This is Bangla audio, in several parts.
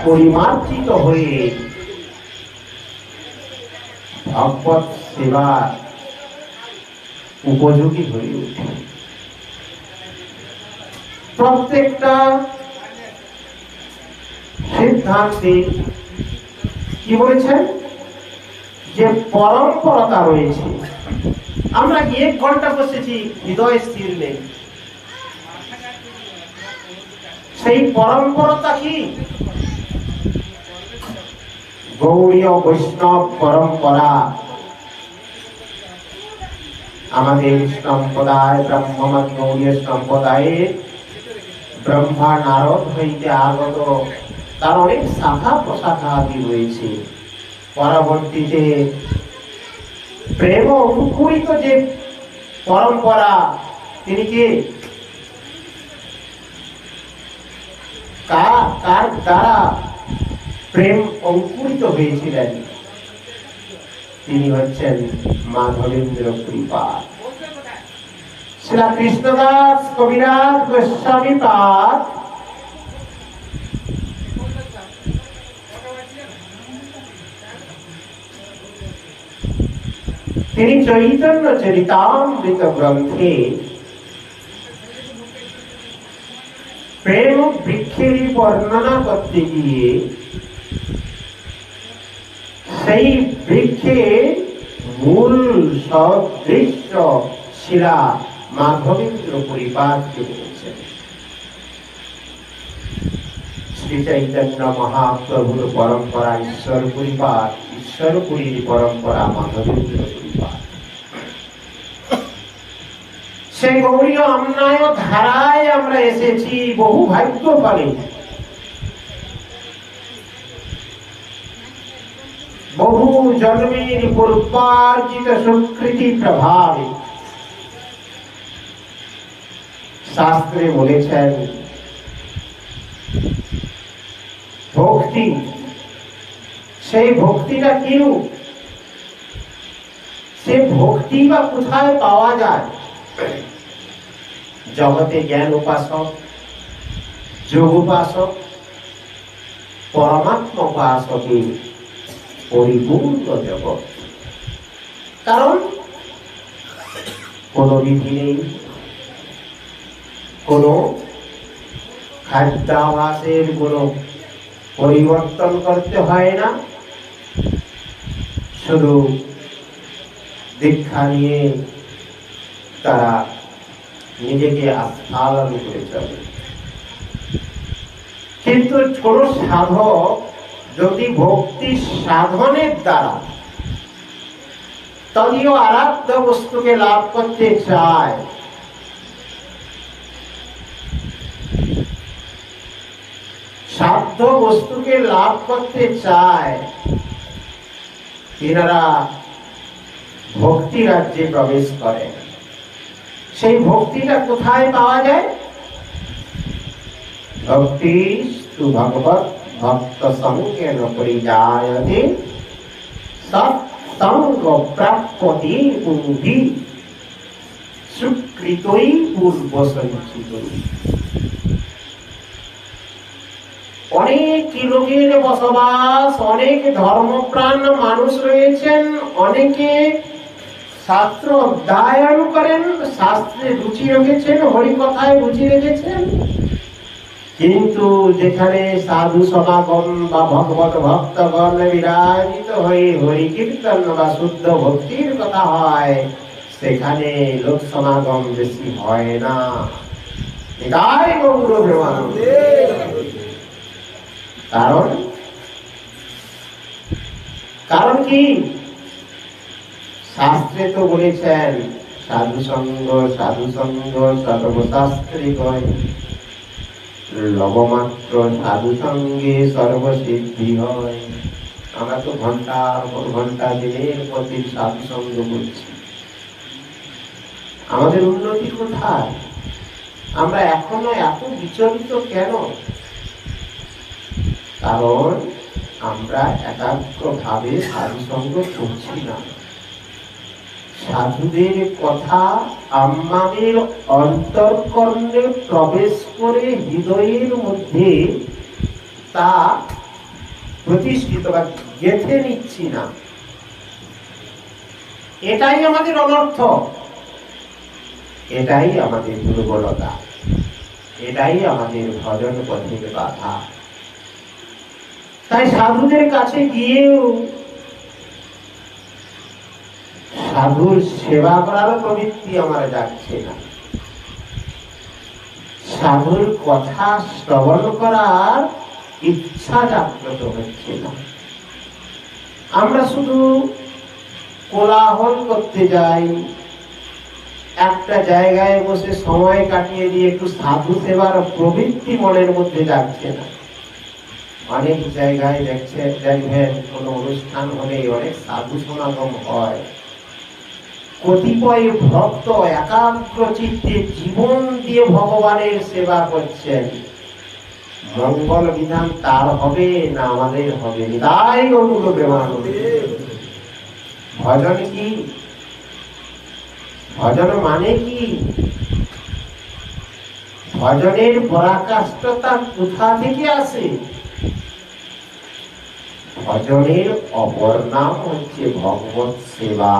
পরিমার্জিত হয়ে ভগবত সেবা উপযোগী হয়ে ওঠে। প্রত্যেকটা সিদ্ধান্তে কি বলেছেন যে পরম্পরতা রয়েছে। আমরা 1 ঘন্টা বসেছি, হৃদয় স্থির নেই, সেই পরম্পরতা কি? গৌড়ীয় বৈষ্ণব পরম্পরা। আমাদের সম্প্রদায় ব্রহ্মমত গৌড়ীয় সম্প্রদায়ে ব্রহ্মা নারদ হইতে আগত তার অনেক শাখা প্রশাখা আদি রয়েছে। পরবর্তীতে প্রেম অনুকূলিত যে পরম্পরা, তিনি কে? কার দ্বারা প্রেম অঙ্কুরিত হয়েছিলেন? তিনি হচ্ছেন মাধবেন্দ্র কৃপাল। শ্রীলা কৃষ্ণদাস কবিরাজ গোস্বামী পাদ তিনি চৈতন্য চরিতামৃত গ্রন্থে প্রেম বৃক্ষের বর্ণনা করতে গিয়ে সেই বৃক্ষে মূল সদৃশ্য শিলা মাধবেন্দ্র পরিপাতকে বলেছেন। শ্রী চৈতন্য মহাপ্রভুর পরম্পরা ঈশ্বর পরিপাত, ঈশ্বরপুরীর পরম্পরা মাধবেন্দ্র পরিপাত। সে গৌরীয় অন্যায় ধারায় আমরা এসেছি বহু ভাগ্য ফলে, বহু জন্মের পূর্বার্জিত সুকৃতি প্রভাবে। শাস্ত্রে বলেছেন ভক্তি, সেই ভক্তিটা কি রূপ? সে ভক্তি বা কোথায় পাওয়া যায়? জগতে জ্ঞান উপাসক, যোগ উপাসক, পরমাত্মা উপাসকের পরিপূর্ণ জগৎ। কারণ কোন বিধি নেই, কোন খাদ্যাভাসের কোন পরিবর্তন করতে হয় না, শুধু দীক্ষা নিয়ে তারা নিজেকে আস্থালান করে চলে। কিন্তু কোন সাধক যদি ভক্তি সাধনের দ্বারা তদীয় আরাধ্য বস্তুকে লাভ করতে চায়, সাধ্য বস্তুকে লাভ করতে চায়, তিনারা ভক্তি রাজ্যে প্রবেশ করে। সেই ভক্তিটা কোথায় পাওয়া যায়? ভক্তি তু ভগবত ভক্ত সঙ্গেন পরিজায়তে সৎসঙ্গ প্রাপ্যতে পুরুধি সুকৃতই পূর্ব সঞ্চিত। অনেক লোকের বসবাস, অনেক ধর্মপ্রাণ মানুষ রয়েছেন, অনেকে শাস্ত্র অধ্যয়ন করেন, শাস্ত্রে রুচি রেখেছেন, হরিকথায় রুচি রেখেছেন, কিন্তু যেখানে সাধু সমাগম বা ভগবত ভক্তগণ বিরাজিত হয়ে হরি কীর্তন বা শুদ্ধ ভক্তির কথা হয়, সেখানে লোক সমাগম বেশি হয় না। এটাই গৌর প্রেমানন্দে। কারণ কি? শাস্ত্রে তো বলেছেন সাধু সঙ্গ সর্বশাস্ত্রে কয়, লবমাত্র সাধু সঙ্গে সর্বসিদ্ধি হয়। আমরা তো ঘন্টার পর ঘন্টা, দিনের পর দিন সাধু সঙ্গ করছি, আমাদের উন্নতি কোথায়? আমরা এখনো এত বিচলিত কেন? কারণ আমরা একাগ্রভাবে সাধু সঙ্গ করছি না। সাধুদের কথা আমাদের অন্তর্কর্ণে প্রবেশ করে হৃদয়ের মধ্যে তা প্রতিষ্ঠিত বা গেঁথে নিচ্ছি না। এটাই আমাদের অনর্থ, এটাই আমাদের দুর্বলতা, এটাই আমাদের ভজন পথের বাধা। তাই সাধুদের কাছে গিয়েও সাধুর সেবা করার প্রবৃত্তি আমার যাচ্ছে না, সাধুর কথা শ্রবণ করার ইচ্ছা জাগ্রত হচ্ছে না। আমরা শুধু কোলাহল করতে যাই, একটা জায়গায় বসে সময় কাটিয়ে দিয়ে একটু সাধু সেবার প্রবৃত্তি মনের মধ্যে যাচ্ছে না। অনেক জায়গায় দেখবেন কোন অনুষ্ঠান হলে অনেক সাধু সমাগম হয়, কতিপয় ভক্ত একাগ্র চিত্তে জীবন দিয়ে ভগবানের সেবা করছেন। মঙ্গল বিধান তার হবে না আমাদের হবে? তাই গৌর প্রেমানন্দে। ভজন কি? ভজন মানে কি? ভজনের পরাকাষ্ঠতা কোথা থেকে আসে? ভজনের অপর নাম হচ্ছে ভগবত সেবা।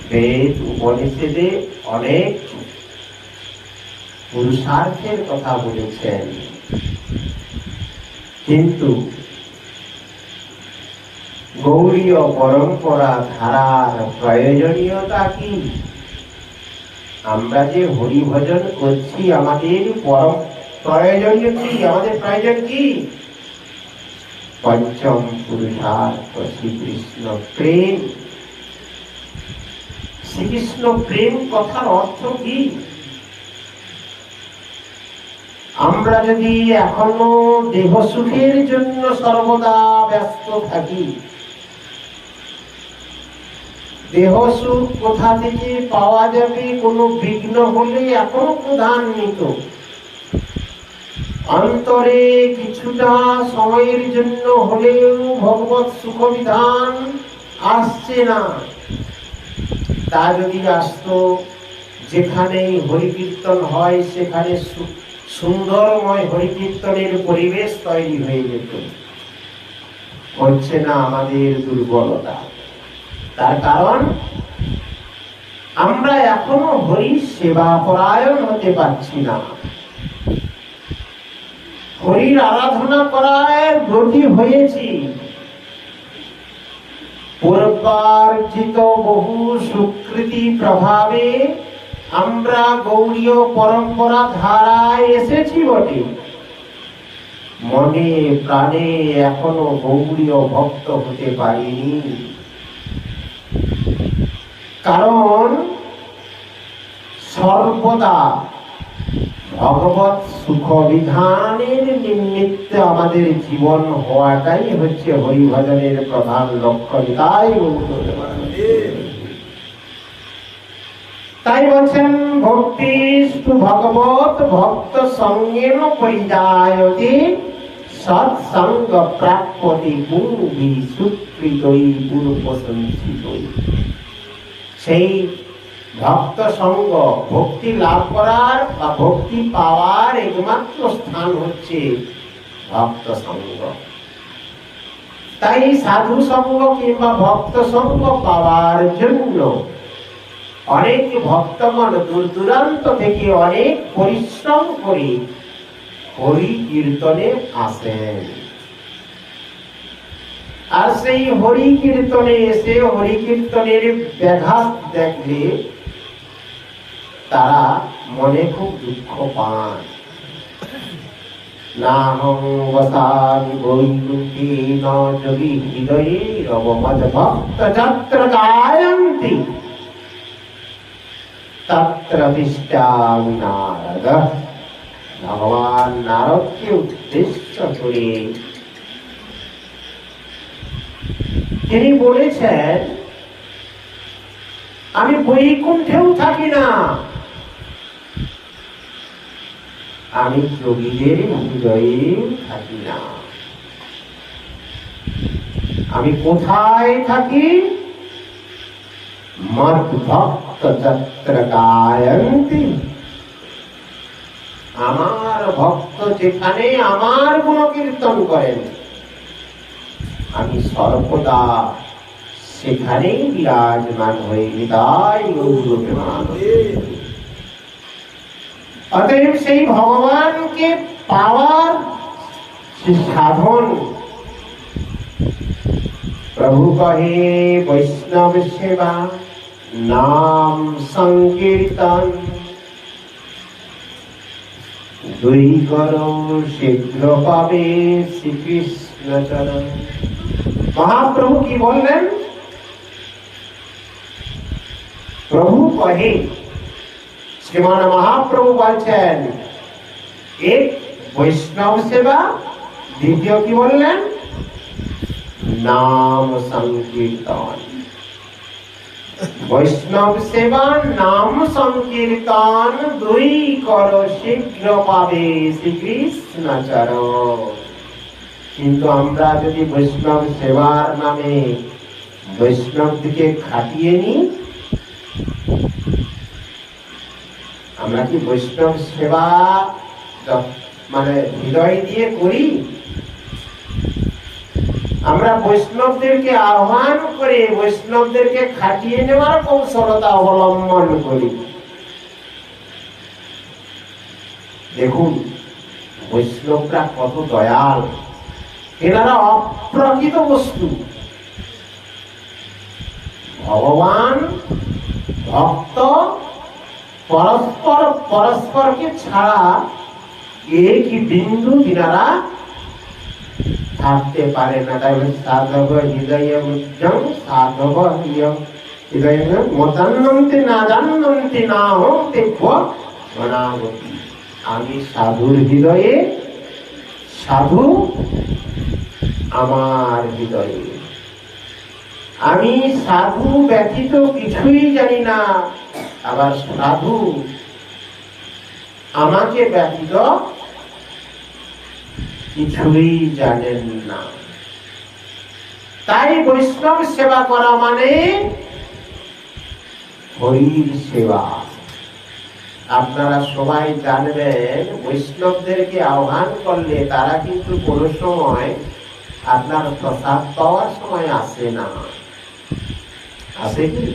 বেদ উপনিষদে অনেক পুরুষার্থের কথা বলেছেন, কিন্তু গৌড়ীয় পরম্পরা ধারার প্রয়োজনীয়তা কি? আমরা যে হরি ভজন করছি, আমাদের প্রয়োজনীয় কি? আমাদের প্রয়োজন কি? পঞ্চম পুরুষার্থ শ্রীকৃষ্ণ প্রেম। শ্রীকৃষ্ণ প্রেম কথার অর্থ কি? আমরা যদি এখনো দেহ সুখের জন্য সর্বদা ব্যস্ত থাকি, দেহ সুখ কোথা থেকে পাওয়া যাবে কোনো বিঘ্ন হলে এখনো প্রধান্বিত, অন্তরে কিছুটা সময়ের জন্য হলেও ভগবত সুখ বিধান আসছে না। তা যদি আসতো, যেখানে হরিকীর্তন হয় সেখানে সুন্দরময় হরিকীর্তনের পরিবেশ তৈরি হয়ে যেত। হচ্ছে না আমাদের দুর্বলতা। তার কারণ আমরা এখনো হরি সেবা পরায়ণ হতে পারছি না, হরির আরাধনা করার ব্রতী হয়েছি। পূর্বার্জিত বহু সুকৃতি প্রভাবে আমরা গৌড়ীয় পরম্পরা ধারায় এসেছি বটে, মনে প্রাণে এখনো গৌড়ীয় ভক্ত হতে পারিনি। কারণ সর্বদা ভগবত সুখ বিধানের নিমিত্তে আমাদের জীবন হওয়াটাই হচ্ছে হরিভজনের প্রধান লক্ষ্য। তাই বলছেন ভক্তিস্তু ভগবত ভক্ত সঙ্গেন পরিজায়তে সৎসঙ্গ প্রাপ্যতি পুরুবি সুকৃতই পূর্ব সঞ্চিতই। সেই ভক্ত সঙ্গ, ভক্তি লাভ করার বা ভক্তি পাওয়ার একমাত্র স্থান হচ্ছে ভক্ত সঙ্গ। তাই সাধু সঙ্গ কিংবা ভক্ত সঙ্গ পাওয়ার জন্য অনেক ভক্তগণ দূর দূরান্ত থেকে অনেক পরিশ্রম করে হরি কীর্তনে আসেন। আর সেই হরি কীর্তনে এসে হরি কীর্তনের ব্যাঘাত দেখলে তারা মনে খুব দুঃখ পান। নাহং বসামি বৈকুণ্ঠে ন যোগী হৃদয়ে রবমদ ভক্ত যত্র গায়ন্তি তত্র তিষ্ঠামি নারদ। ভগবান নারদকে উদ্দেশ্য করে তিনি বলেছেন, আমি বৈকুণ্ঠেও থাকি না, আমি যোগীদের হৃদয়ে থাকি না। আমি কোথায় থাকি? মদ ভক্ত যত্র গায়ন্তি। আমার ভক্ত যেখানে আমার গুণ কীর্তন করেন, আমি সর্বদা সেখানেই বিরাজমান হয়ে হৃদয় গৌরবে অতএব সেই ভগবানকে পাওয়ার সাধন প্রভু কহে বৈষ্ণব সেবা নাম সংকীর্তন দুই করো শীঘ্র পাবে শ্রীকৃষ্ণ চরণ। মহাপ্রভু কি বললেন? প্রভু কহে, শ্রীমান মহাপ্রভু বলছেন এক বৈষ্ণব সেবা, দ্বিতীয় কি বললেন? নাম সংকীর্তন। বৈষ্ণব সেবা নাম সংকীর্তন দুই করো শীঘ্র পাবে শ্রীকৃষ্ণ চরণ। কিন্তু আমরা যদি বৈষ্ণব সেবার নামে বৈষ্ণব দিকে খাটিয়ে নিই, আমরা কি বৈষ্ণব সেবা মানে হৃদয় দিয়ে করি? আমরা বৈষ্ণবদেরকে আহ্বান করে বৈষ্ণবদেরকে খাটিয়ে নেওয়ার কৌশলতা অবলম্বন করি। দেখুন বৈষ্ণবরা কত দয়াল, এনারা অপ্রকৃত বস্তু। ভগবান ভক্ত পরস্পর পরস্পরকে ছাড়া এক বিন্দু দিনারা থাকতে পারে না। তাই সাধব হৃদয় সাধব হৃদয় মতান্নন্তি না জান্নন্তি না হতে অনাগতি। আমি সাধুর হৃদয়ে, সাধু আমার হৃদয়ে। আমি সাধু ব্যতীত কিছুই জানি না, আবার সাধু আমাকে ব্যতীত কিছুই জানেন না। তাই বৈষ্ণব সেবা করা মানে হরির সেবা। আপনারা সবাই জানবেন, বৈষ্ণবদেরকে আহ্বান করলে তারা কিন্তু কোনো সময় আপনার প্রসাদ পাওয়ার সময় আসে না। আসে কি?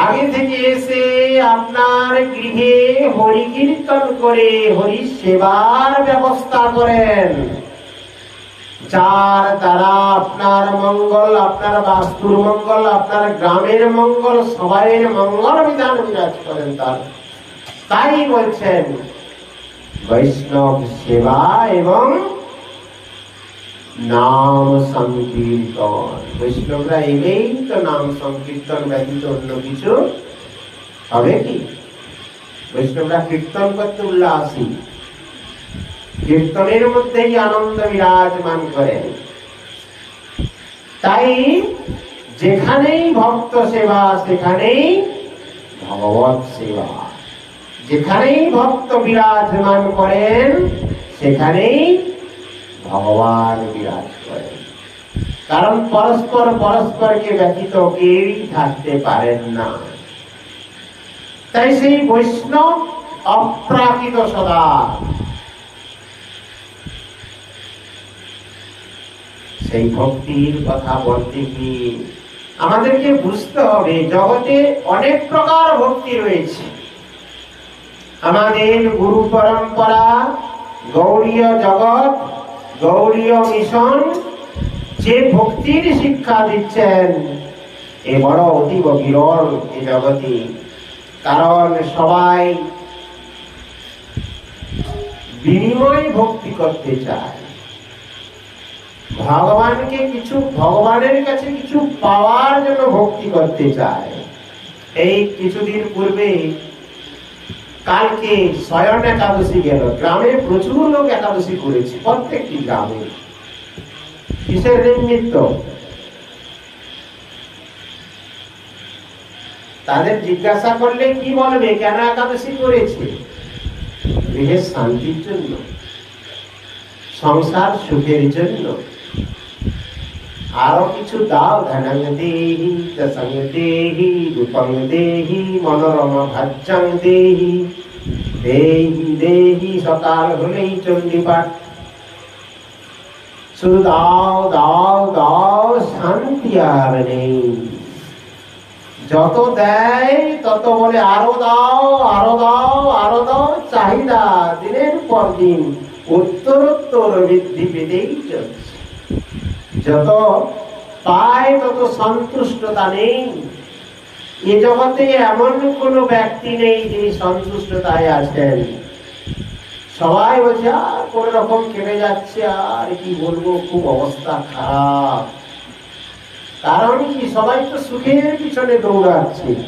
আগে থেকে এসে আপনার গৃহে হরি কীর্তন করে হরি সেবার ব্যবস্থা করেন, যার দ্বারা আপনার মঙ্গল, আপনার বাস্তুর মঙ্গল, আপনার গ্রামের মঙ্গল, সবাইয়ের মঙ্গল বিধান বিরাজ করেন। তাই বলছেন বৈষ্ণব সেবা এবং নাম সংকীর্তন। বৈষ্ণবরা এলেই তো নাম সংকীর্তন ব্যতীত অন্য কিছু হবে কি? বৈষ্ণবরা কীর্তন করতে উল্লাসী, কীর্তনের মধ্যেই আনন্দ বিরাজমান করেন। তাই যেখানেই ভক্ত সেবা সেখানেই ভগবত সেবা। যেখানেই ভক্ত বিরাজমান করেন সেখানেই ভগবান বিরাজ করেন। কারণ পরস্পর পরস্পরকে ব্যতীত কেউই থাকতে পারেন না। তাই সেই বৈষ্ণব অপ্রাকৃত সদা। সেই ভক্তির কথা বলতে গিয়ে আমাদেরকে বুঝতে হবে জগতে অনেক প্রকার ভক্তি রয়েছে। আমাদের গুরু পরম্পরা, গৌড়ীয় জগৎ, গৌড়ীয় মিশন যে ভক্তির শিক্ষা দিচ্ছেন এ বড় অতীব বিরল এ জগতে। কারণ সবাই বিনিময় ভক্তি করতে চায়, ভগবানকে কিছু, ভগবানের কাছে কিছু পাওয়ার জন্য ভক্তি করতে চায়। এই কিছুদিন পূর্বে কালকে স্বয়ং একাদশী গেল, গ্রামে প্রচুর লোক একাদশী করেছে, প্রত্যেকটি গ্রামে। কিসের নিমিত্ত? তাদের জিজ্ঞাসা করলে কি বলবে কেন একাদশী করেছে? গৃহের শান্তির জন্য, সংসার সুখের জন্য। আরো কিছু দাও, ধনং দেহি, দশং দেহি, রূপং দেহি, মনোরমা ভাজ্যং দেহি, দেহি দেহি। সকাল হলেই চণ্ডীপাঠ, শুধু দাও দাও দাও, শান্তি আর নেই। যত দেয় তত বলে আরো দাও আরো দাও আরো দাও, চাহিদা দিনের পর দিন উত্তরোত্তর বৃদ্ধি পেতেই চলছে। যত পায় তত সন্তুষ্টতা নেই। এ জগতে এমন কোন ব্যক্তি নেই যিনি সন্তুষ্টতায় আছেন। সবাই বলছে আর কোন রকম কেটে যাচ্ছে, আর কি বলবো, খুব অবস্থা খারাপ। কারণ কি, সবাই তো সুখের পিছনে দৌড়াচ্ছে।